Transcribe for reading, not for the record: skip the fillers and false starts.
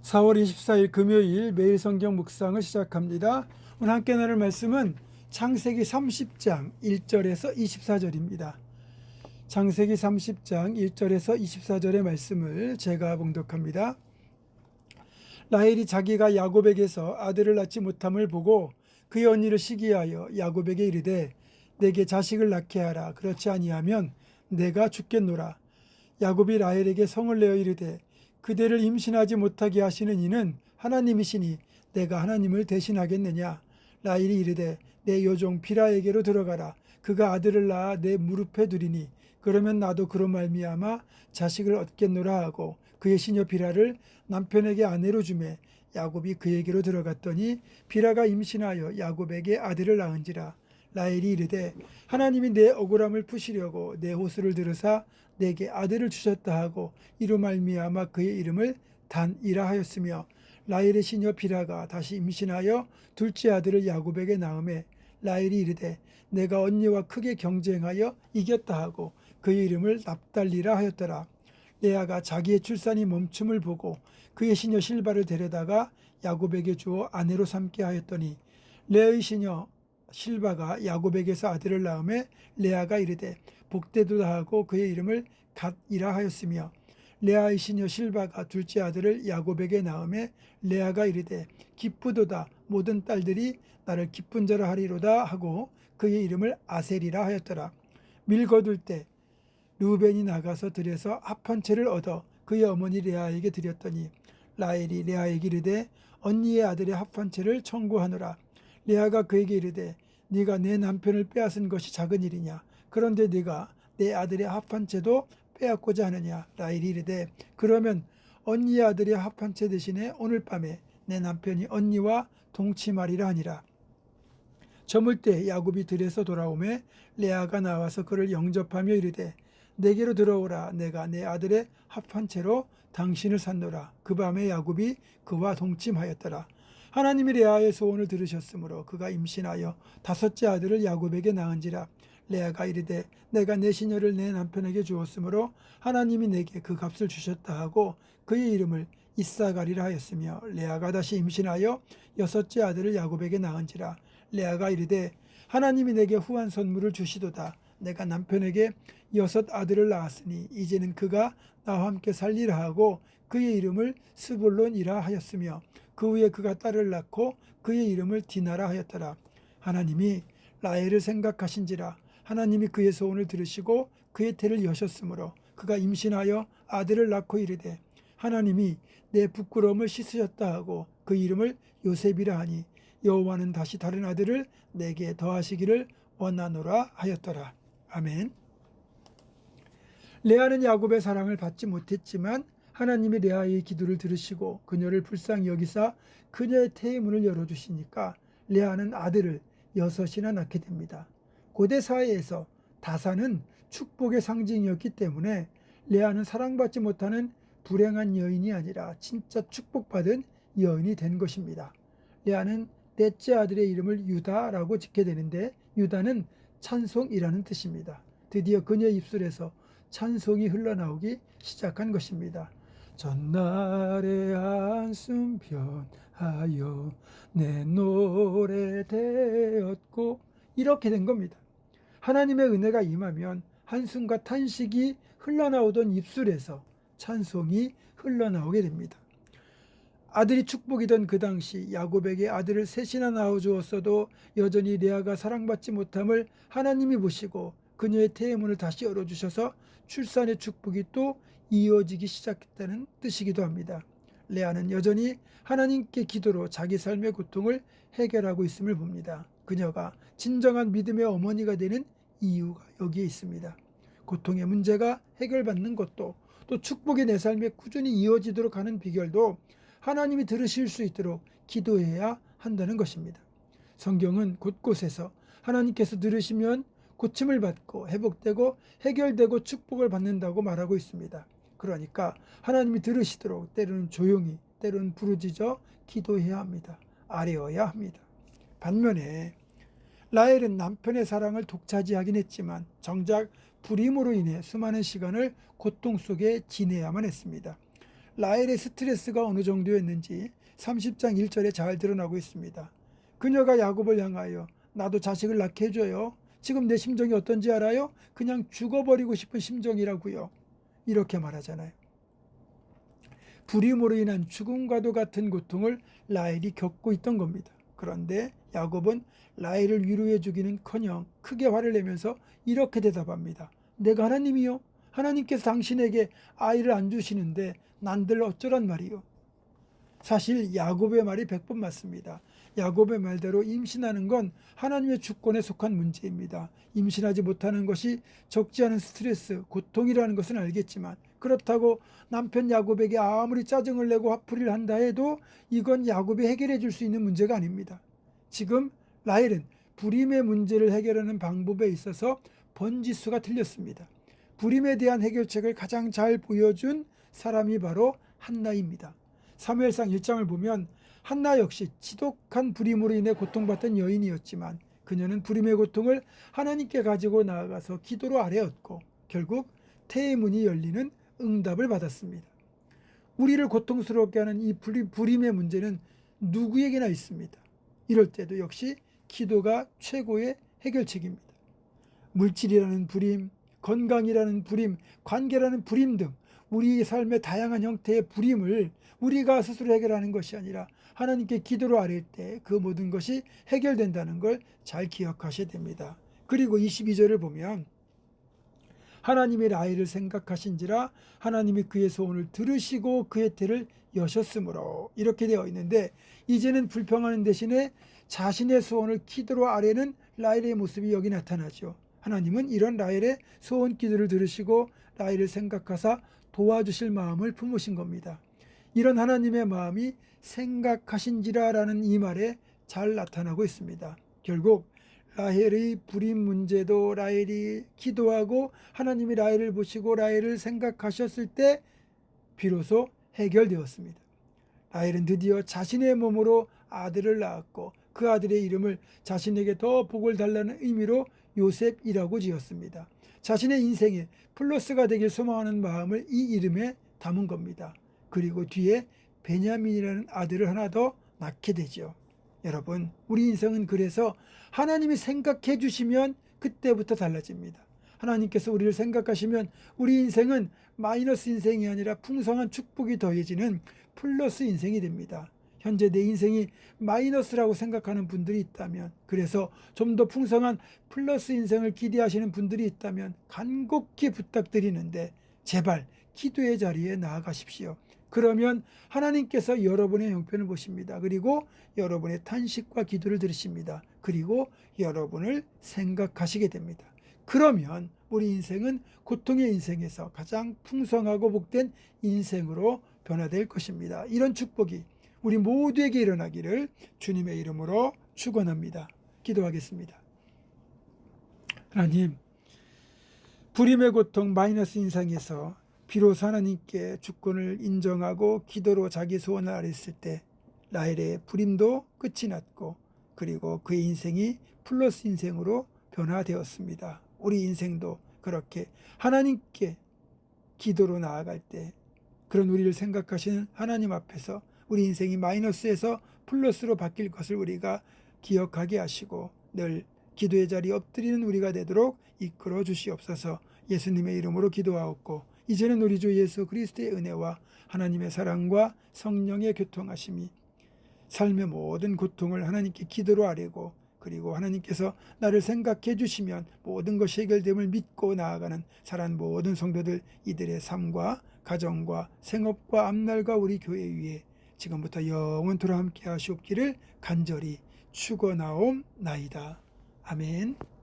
4월 24일 금요일 매일 성경 묵상을 시작합니다. 오늘 함께 나눌 말씀은 창세기 30장 1절에서 24절입니다. 창세기 30장 1절에서 24절의 말씀을 제가 봉독합니다. 라헬이 자기가 야곱에게서 아들을 낳지 못함을 보고 그의 언니를 시기하여 야곱에게 이르되 내게 자식을 낳게 하라. 그렇지 아니하면 내가 죽겠노라. 야곱이 라헬에게 성을 내어 이르되 그대를 임신하지 못하게 하시는 이는 하나님이시니 내가 하나님을 대신하겠느냐. 라헬이 이르되 내 여종 비라에게로 들어가라. 그가 아들을 낳아 내 무릎에 두리니 그러면 나도 그로 말미암아 자식을 얻겠노라 하고 그의 시녀 비라를 남편에게 아내로 주매 야곱이 그에게로 들어갔더니 비라가 임신하여 야곱에게 아들을 낳은지라. 라헬이 이르되 하나님이 내 억울함을 푸시려고 내 호수를 들으사 내게 아들을 주셨다 하고 이로 말미암아 그의 이름을 단이라 하였으며 라헬의 시녀 비라가 다시 임신하여 둘째 아들을 야곱에게 낳음에 라헬이 이르되 내가 언니와 크게 경쟁하여 이겼다 하고 그의 이름을 납달리라 하였더라. 레아가 자기의 출산이 멈춤을 보고 그의 시녀 실바를 데려다가 야곱에게 주어 아내로 삼게 하였더니 레아의 시녀 실바가 야곱에게서 아들을 낳음에 레아가 이르되 복되도다 하고 그의 이름을 갓이라 하였으며 레아의 시녀 실바가 둘째 아들을 야곱에게 낳음에 레아가 이르되 기쁘도다 모든 딸들이 나를 기쁜 자라 하리로다 하고 그의 이름을 아셀이라 하였더라. 밀 거둘 때 르우벤이 나가서 들에서 합한 채를 얻어 그의 어머니 레아에게 드렸더니 라헬이 레아에게 이르되 언니의 아들의 합한 채를 청구하노라. 레아가 그에게 이르되 네가 내 남편을 빼앗은 것이 작은 일이냐. 그런데 네가 내 아들의 합한 채도 빼앗고자 하느냐. 라헬이 이르되 그러면 언니의 아들의 합한 채 대신에 오늘 밤에 내 남편이 언니와 동침하리라 하니라. 저물 때 야곱이 들에서 돌아오매 레아가 나와서 그를 영접하며 이르되 내게로 들어오라. 내가 내 아들의 합한 채로 당신을 산노라. 그 밤에 야곱이 그와 동침하였더라. 하나님이 레아의 소원을 들으셨으므로 그가 임신하여 다섯째 아들을 야곱에게 낳은지라. 레아가 이르되 내가 내 시녀를 내 남편에게 주었으므로 하나님이 내게 그 값을 주셨다 하고 그의 이름을 이사가리라 하였으며 레아가 다시 임신하여 여섯째 아들을 야곱에게 낳은지라. 레아가 이르되 하나님이 내게 후한 선물을 주시도다. 내가 남편에게 여섯 아들을 낳았으니 이제는 그가 나와 함께 살리라 하고 그의 이름을 스불론이라 하였으며 그 후에 그가 딸을 낳고 그의 이름을 디나라 하였더라. 하나님이 라헬을 생각하신지라. 하나님이 그의 소원을 들으시고 그의 태를 여셨으므로 그가 임신하여 아들을 낳고 이르되 하나님이 내 부끄러움을 씻으셨다 하고 그 이름을 요셉이라 하니 여호와는 다시 다른 아들을 내게 더하시기를 원하노라 하였더라. 아멘. 레아는 야곱의 사랑을 받지 못했지만 하나님이 레아의 기도를 들으시고 그녀를 불쌍히 여기사 그녀의 태의 문을 열어주시니까 레아는 아들을 여섯이나 낳게 됩니다. 고대 사회에서 다산은 축복의 상징이었기 때문에 레아는 사랑받지 못하는 불행한 여인이 아니라 진짜 축복받은 여인이 된 것입니다. 레아는 넷째 아들의 이름을 유다라고 짓게 되는데 유다는 찬송이라는 뜻입니다. 드디어 그녀의 입술에서 찬송이 흘러나오기 시작한 것입니다. 전날의 한숨 변하여 내 노래 되었고 이렇게 된 겁니다. 하나님의 은혜가 임하면 한숨과 탄식이 흘러나오던 입술에서 찬송이 흘러나오게 됩니다. 아들이 축복이던 그 당시 야곱에게 아들을 셋이나 낳아주었어도 여전히 레아가 사랑받지 못함을 하나님이 보시고 그녀의 태의 문을 다시 열어주셔서 출산의 축복이 또 이어지기 시작했다는 뜻이기도 합니다. 레아는 여전히 하나님께 기도로 자기 삶의 고통을 해결하고 있음을 봅니다. 그녀가 진정한 믿음의 어머니가 되는 이유가 여기에 있습니다. 고통의 문제가 해결받는 것도 또 축복이 내 삶에 꾸준히 이어지도록 하는 비결도 하나님이 들으실 수 있도록 기도해야 한다는 것입니다. 성경은 곳곳에서 하나님께서 들으시면 고침을 받고 회복되고 해결되고 축복을 받는다고 말하고 있습니다. 그러니까 하나님이 들으시도록 때로는 조용히 때로는 부르짖어 기도해야 합니다. 아뢰어야 합니다. 반면에 라헬은 남편의 사랑을 독차지하긴 했지만 정작 불임으로 인해 수많은 시간을 고통 속에 지내야만 했습니다. 라헬의 스트레스가 어느 정도였는지 30장 1절에 잘 드러나고 있습니다. 그녀가 야곱을 향하여 나도 자식을 낳게 해줘요. 지금 내 심정이 어떤지 알아요? 그냥 죽어버리고 싶은 심정이라고요. 이렇게 말하잖아요. 불임으로 인한 죽음과도 같은 고통을 라헬이 겪고 있던 겁니다. 그런데 야곱은 라헬을 위로해 주기는커녕 크게 화를 내면서 이렇게 대답합니다. 내가 하나님이요? 하나님께서 당신에게 아이를 안 주시는데 난들 어쩌란 말이요? 사실 야곱의 말이 100번 맞습니다. 야곱의 말대로 임신하는 건 하나님의 주권에 속한 문제입니다. 임신하지 못하는 것이 적지 않은 스트레스, 고통이라는 것은 알겠지만 그렇다고 남편 야곱에게 아무리 짜증을 내고 화풀이를 한다 해도 이건 야곱이 해결해 줄 수 있는 문제가 아닙니다. 지금 라헬은 불임의 문제를 해결하는 방법에 있어서 번지수가 틀렸습니다. 불임에 대한 해결책을 가장 잘 보여준 사람이 바로 한나입니다. 사무엘상 1장을 보면 한나 역시 지독한 불임으로 인해 고통받던 여인이었지만 그녀는 불임의 고통을 하나님께 가지고 나아가서 기도로 아뢰었고 결국 태의 문이 열리는 응답을 받았습니다. 우리를 고통스럽게 하는 이 불임의 문제는 누구에게나 있습니다. 이럴 때도 역시 기도가 최고의 해결책입니다. 물질이라는 불임, 건강이라는 불임, 관계라는 불임 등 우리 삶의 다양한 형태의 불임을 우리가 스스로 해결하는 것이 아니라 하나님께 기도로 아뢰 때 그 모든 것이 해결된다는 걸 잘 기억하셔야 됩니다. 그리고 22절을 보면 하나님의 라헬을 생각하신지라 하나님이 그의 소원을 들으시고 그의 태를 여셨으므로 이렇게 되어 있는데 이제는 불평하는 대신에 자신의 소원을 기도로 아뢰는 라헬의 모습이 여기 나타나죠. 하나님은 이런 라헬의 소원 기도를 들으시고 라헬을 생각하사 도와주실 마음을 품으신 겁니다. 이런 하나님의 마음이 생각하신지라라는 이 말에 잘 나타나고 있습니다. 결국 라헬의 불임 문제도 라헬이 기도하고 하나님이 라헬을 보시고 라헬을 생각하셨을 때 비로소 해결되었습니다. 라헬은 드디어 자신의 몸으로 아들을 낳았고 그 아들의 이름을 자신에게 더 복을 달라는 의미로 요셉이라고 지었습니다. 자신의 인생에 플러스가 되길 소망하는 마음을 이 이름에 담은 겁니다. 그리고 뒤에 베냐민이라는 아들을 하나 더 낳게 되죠. 여러분, 우리 인생은 그래서 하나님이 생각해 주시면 그때부터 달라집니다. 하나님께서 우리를 생각하시면 우리 인생은 마이너스 인생이 아니라 풍성한 축복이 더해지는 플러스 인생이 됩니다. 현재 내 인생이 마이너스라고 생각하는 분들이 있다면, 그래서 좀 더 풍성한 플러스 인생을 기대하시는 분들이 있다면 간곡히 부탁드리는데 제발 기도의 자리에 나아가십시오. 그러면 하나님께서 여러분의 형편을 보십니다. 그리고 여러분의 탄식과 기도를 들으십니다. 그리고 여러분을 생각하시게 됩니다. 그러면 우리 인생은 고통의 인생에서 가장 풍성하고 복된 인생으로 변화될 것입니다. 이런 축복이 우리 모두에게 일어나기를 주님의 이름으로 축원합니다. 기도하겠습니다. 하나님, 불임의 고통 마이너스 인상에서 비로소 하나님께 주권을 인정하고 기도로 자기 소원을 아뢰었을 때 라헬의 불임도 끝이 났고 그리고 그의 인생이 플러스 인생으로 변화되었습니다. 우리 인생도 그렇게 하나님께 기도로 나아갈 때 그런 우리를 생각하시는 하나님 앞에서 우리 인생이 마이너스에서 플러스로 바뀔 것을 우리가 기억하게 하시고 늘 기도의 자리에 엎드리는 우리가 되도록 이끌어 주시옵소서. 예수님의 이름으로 기도하옵고 이제는 우리 주 예수 그리스도의 은혜와 하나님의 사랑과 성령의 교통하심이 삶의 모든 고통을 하나님께 기도로 아뢰고 그리고 하나님께서 나를 생각해 주시면 모든 것이 해결됨을 믿고 나아가는 사랑하는 모든 성도들 이들의 삶과 가정과 생업과 앞날과 우리 교회 위에 지금부터 영원토록 함께 하시옵기를 간절히 축원하옵나이다. 아멘.